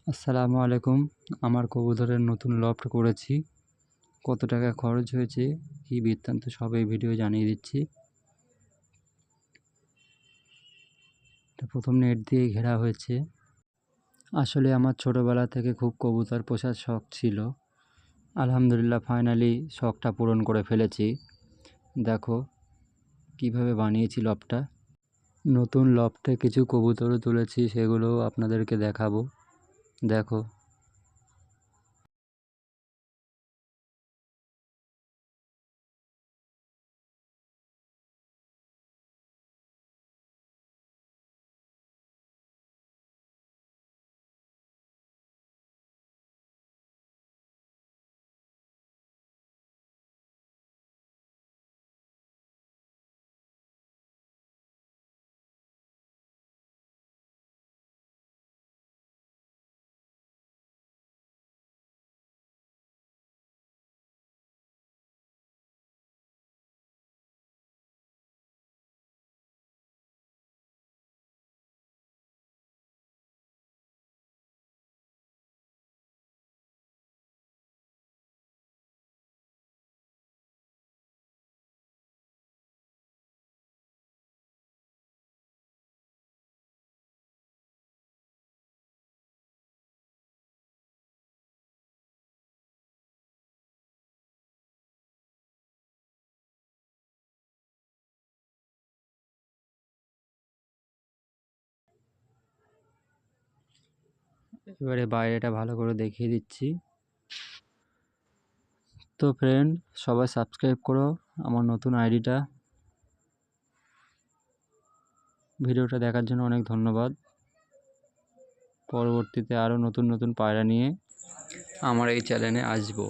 আসসালামু আলাইকুম। আমার কবুতরের নতুন লফট করেছি। কত টাকা খরচ হয়েছে, কী বৃত্তান্ত সব এই ভিডিও জানিয়ে দিচ্ছি। এটা প্রথম নেট দিয়ে ঘেরা হয়েছে। আসলে আমার ছোটোবেলা থেকে খুব কবুতর পোষার শখ ছিল। আলহামদুলিল্লাহ ফাইনালি শখটা পূরণ করে ফেলেছি। দেখো কিভাবে বানিয়েছি লফটটা। নতুন লফটে কিছু কবুতরও তুলেছি, সেগুলোও আপনাদেরকে দেখাবো। দেখো এবারে বাইরেটা ভালো করে দেখিয়ে দিচ্ছি। তো ফ্রেন্ড, সবাই সাবস্ক্রাইব করো আমার নতুন আইডিটা। ভিডিওটা দেখার জন্য অনেক ধন্যবাদ। পরবর্তীতে আরও নতুন নতুন পায়রা নিয়ে আমার এই চ্যানেলে আসবো।